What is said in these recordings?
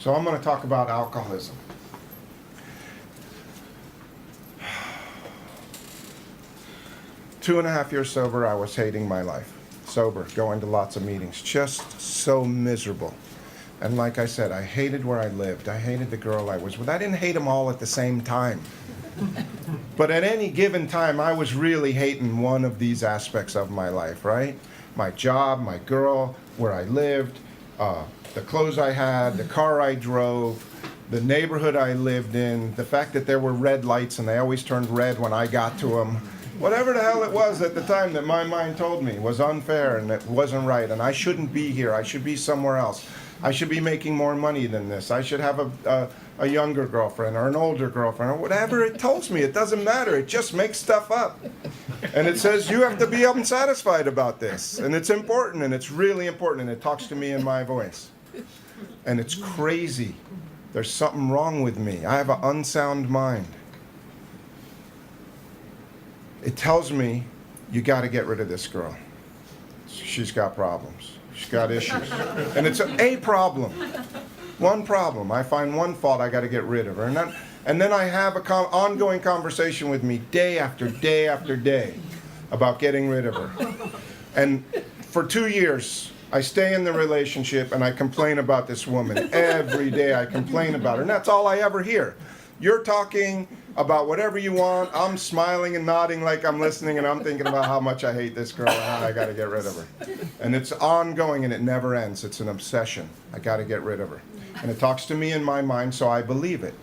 So I'm going to talk about alcoholism. Two and a half years sober, I was hating my life. Sober, going to lots of meetings, just so miserable. And like I said, I hated where I lived. I hated the girl I was with. I didn't hate them all at the same time. But at any given time, I was really hating one of these aspects of my life, right? My job, my girl, where I lived, the clothes I had, the car I drove, the neighborhood I lived in, the fact that there were red lights and they always turned red when I got to them. Whatever the hell it was at the time that my mind told me was unfair and it wasn't right, and I shouldn't be here. I should be somewhere else. I should be making more money than this. I should have a younger girlfriend or an older girlfriend or whatever it tells me. It doesn't matter. It just makes stuff up. And it says you have to be unsatisfied about this. And it's important, and it's really important, and it talks to me in my voice. And it's crazy. There's something wrong with me. I have an unsound mind. It tells me you got to get rid of this girl. She's got problems. She's got issues. And it's a problem. One problem. I find one fault, I got to get rid of her. And then I have an ongoing conversation with me day after day after day about getting rid of her. And for 2 years, I stay in the relationship and I complain about this woman. Every day I complain about her. And that's all I ever hear. You're talking about whatever you want. I'm smiling and nodding like I'm listening, and I'm thinking about how much I hate this girl and how I got to get rid of her. And it's ongoing and it never ends. It's an obsession. I got to get rid of her. And it talks to me in my mind, so I believe it.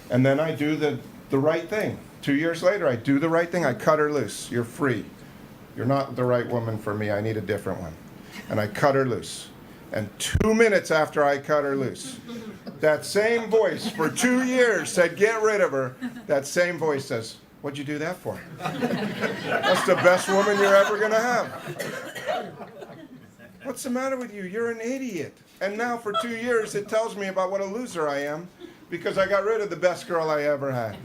And then I do the right thing. 2 years later, I do the right thing. I cut her loose. You're free. You're not the right woman for me. I need a different one. And I cut her loose. And 2 minutes after I cut her loose, that same voice for 2 years said, get rid of her. That same voice says, what'd you do that for? That's the best woman you're ever going to have. What's the matter with you? You're an idiot. And now for 2 years it tells me about what a loser I am because I got rid of the best girl I ever had.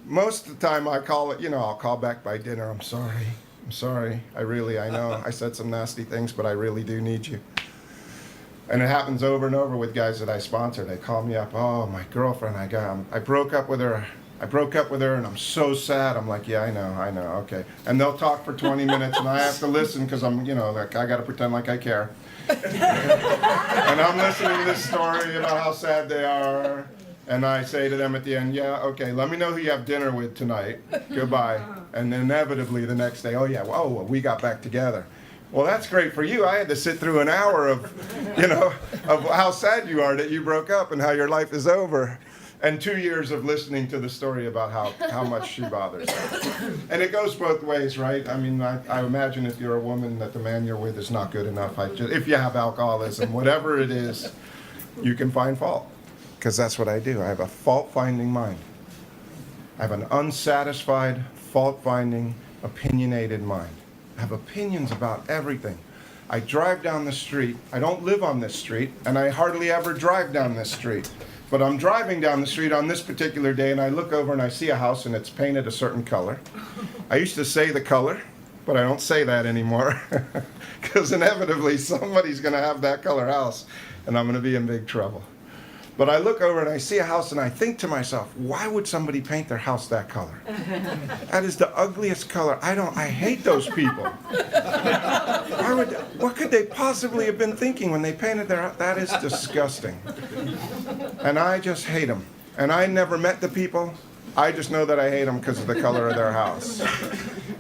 Most of the time I call it, I'll call back by dinner. I'm sorry. I know I said some nasty things, but I really do need you. And it happens over and over with guys that I sponsor. They call me up, oh, my girlfriend, I broke up with her. And I'm so sad. I'm like, yeah, I know, okay. And they'll talk for 20 minutes and I have to listen because I'm, like I got to pretend like I care. And I'm listening to this story about how sad they are. And I say to them at the end, yeah, okay, let me know who you have dinner with tonight. Goodbye. And inevitably the next day, oh yeah, we got back together. Well, that's great for you. I had to sit through an hour of how sad you are that you broke up and how your life is over. And 2 years of listening to the story about how much she bothers her. And it goes both ways, right? I mean, I imagine if you're a woman that the man you're with is not good enough. If you have alcoholism, whatever it is, you can find fault. Because that's what I do. I have a fault-finding mind. I have an unsatisfied, fault-finding, opinionated mind. I have opinions about everything. I drive down the street. I don't live on this street, and I hardly ever drive down this street. But I'm driving down the street on this particular day, and I look over and I see a house, and it's painted a certain color. I used to say the color, but I don't say that anymore. Because inevitably, somebody's going to have that color house, and I'm going to be in big trouble. But I look over and I see a house and I think to myself, why would somebody paint their house that color? That is the ugliest color. I hate those people. What could they possibly have been thinking when they painted their house? That is disgusting. And I just hate them. And I never met the people. I just know that I hate them because of the color of their house.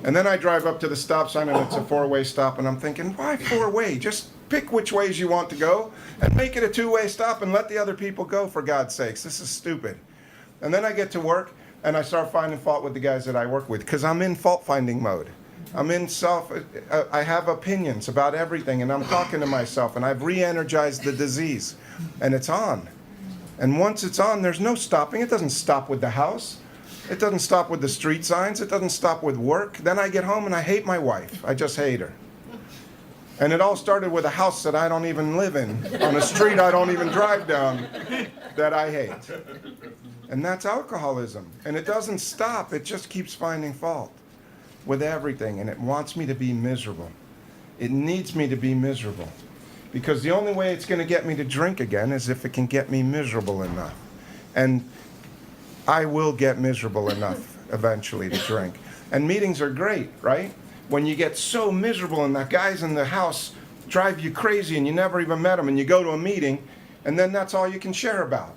And then I drive up to the stop sign and it's a four-way stop and I'm thinking, why four-way? Just pick which ways you want to go and make it a two-way stop and let the other people go, for God's sakes. This is stupid. And then I get to work and I start finding fault with the guys that I work with because I'm in fault-finding mode. I have opinions about everything and I'm talking to myself and I've re-energized the disease and it's on. And once it's on, there's no stopping. It doesn't stop with the house. It doesn't stop with the street signs. It doesn't stop with work. Then I get home and I hate my wife. I just hate her. And it all started with a house that I don't even live in, on a street I don't even drive down, that I hate. And that's alcoholism. And it doesn't stop. It just keeps finding fault with everything. And it wants me to be miserable. It needs me to be miserable. Because the only way it's going to get me to drink again is if it can get me miserable enough. And I will get miserable enough eventually to drink. And meetings are great, right? When you get so miserable and the guys in the house drive you crazy and you never even met them, and you go to a meeting and then that's all you can share about.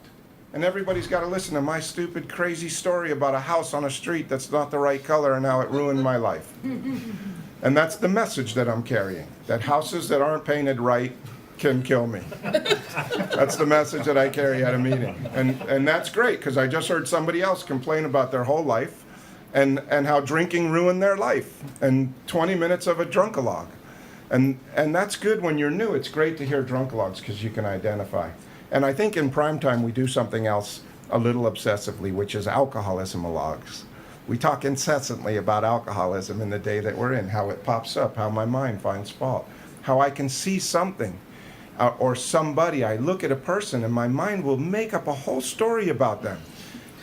And everybody's got to listen to my stupid, crazy story about a house on a street that's not the right color and how it ruined my life. And that's the message that I'm carrying, that houses that aren't painted right can kill me. That's the message that I carry at a meeting. And that's great, because I just heard somebody else complain about their whole life and how drinking ruined their life, and 20 minutes of a drunkalogue. And that's good when you're new. It's great to hear drunkalogues because you can identify. And I think in prime time we do something else a little obsessively, which is alcoholism-alogues. We talk incessantly about alcoholism in the day that we're in, how it pops up, how my mind finds fault, how I can see something or somebody. I look at a person and my mind will make up a whole story about them.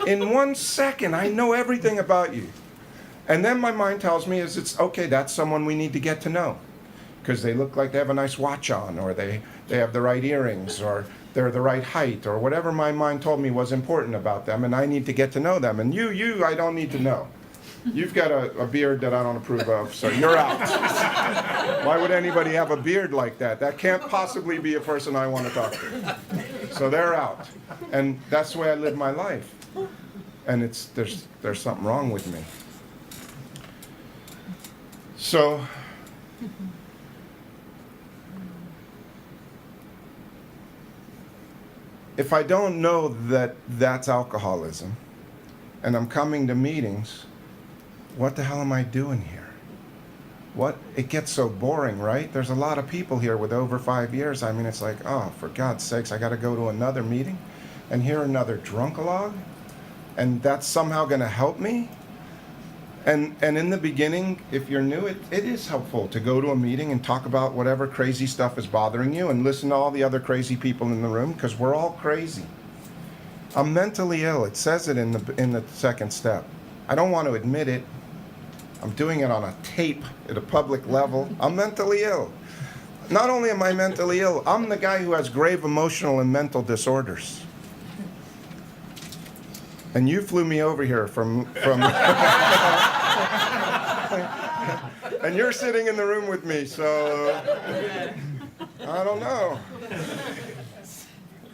In 1 second, I know everything about you. And then my mind tells me it's okay, that's someone we need to get to know, because they look like they have a nice watch on, or they have the right earrings, or they're the right height, or whatever my mind told me was important about them, and I need to get to know them. And you, I don't need to know. You've got a beard that I don't approve of, so you're out. Why would anybody have a beard like that? That can't possibly be a person I want to talk to. So they're out. And that's the way I live my life. And there's something wrong with me. So if I don't know that that's alcoholism, and I'm coming to meetings, what the hell am I doing here? It gets so boring, right? There's a lot of people here with over 5 years. I mean, it's like, oh, for God's sakes, I got to go to another meeting and hear another drunkalogue, and that's somehow going to help me? And in the beginning, if you're new, it is helpful to go to a meeting and talk about whatever crazy stuff is bothering you and listen to all the other crazy people in the room, because we're all crazy. I'm mentally ill. It says it in the second step. I don't want to admit it. I'm doing it on a tape at a public level. I'm mentally ill. Not only am I mentally ill, I'm the guy who has grave emotional and mental disorders. And you flew me over here from and you're sitting in the room with me, so I don't know.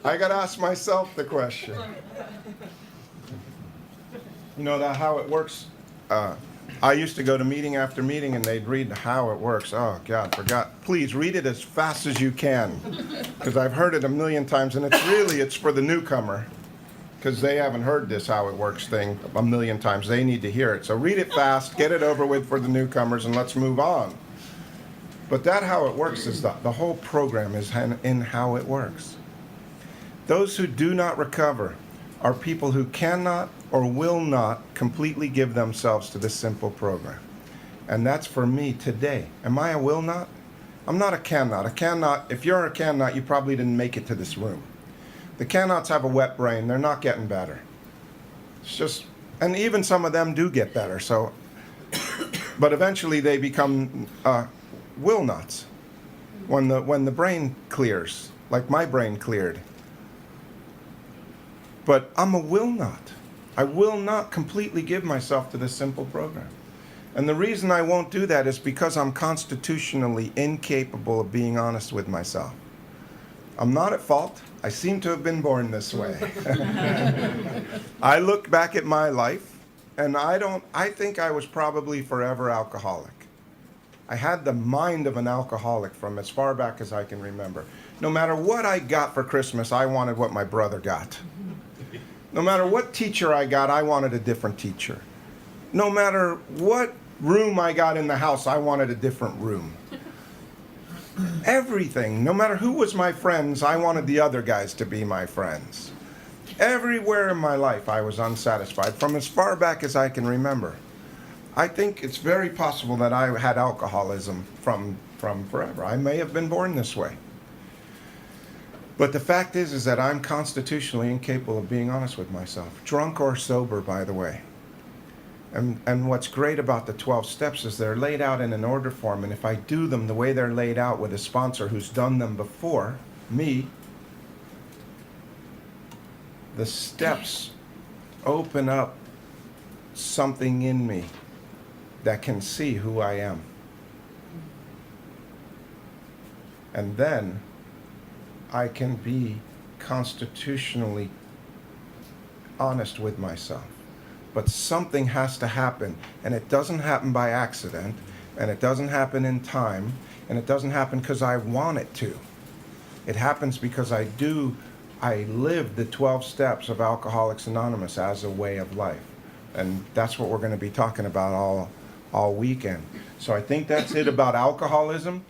I got to ask myself the question. You know that how it works? I used to go to meeting after meeting and they'd read how it works. Oh, God, forgot. Please read it as fast as you can, because I've heard it a million times, and it's for the newcomer, because they haven't heard this how it works thing a million times. They need to hear it. So read it fast, get it over with for the newcomers, and let's move on. But that how it works is the whole program is in how it works. Those who do not recover are people who cannot or will not completely give themselves to this simple program. And that's for me today. Am I a will not? I'm not a cannot. A cannot, if you're a cannot, you probably didn't make it to this room. The cannots have a wet brain. They're not getting better. It's just, and even some of them do get better. So, but eventually they become will nots when the brain clears, like my brain cleared. But I'm a will not. I will not completely give myself to this simple program. And the reason I won't do that is because I'm constitutionally incapable of being honest with myself. I'm not at fault. I seem to have been born this way. I look back at my life, and I think I was probably forever alcoholic. I had the mind of an alcoholic from as far back as I can remember. No matter what I got for Christmas, I wanted what my brother got. No matter what teacher I got, I wanted a different teacher. No matter what room I got in the house, I wanted a different room. Everything, no matter who was my friends, I wanted the other guys to be my friends. Everywhere in my life, I was unsatisfied from as far back as I can remember. I think it's very possible that I had alcoholism from forever. I may have been born this way. But the fact is that I'm constitutionally incapable of being honest with myself. Drunk or sober, by the way. And what's great about the 12 steps is they're laid out in an order form. And if I do them the way they're laid out with a sponsor who's done them before me, the steps open up something in me that can see who I am. And then I can be constitutionally honest with myself. But something has to happen, and it doesn't happen by accident, and it doesn't happen in time, and it doesn't happen because I want it to. It happens because I live the 12 steps of Alcoholics Anonymous as a way of life. And that's what we're going to be talking about all weekend. So I think that's it about alcoholism.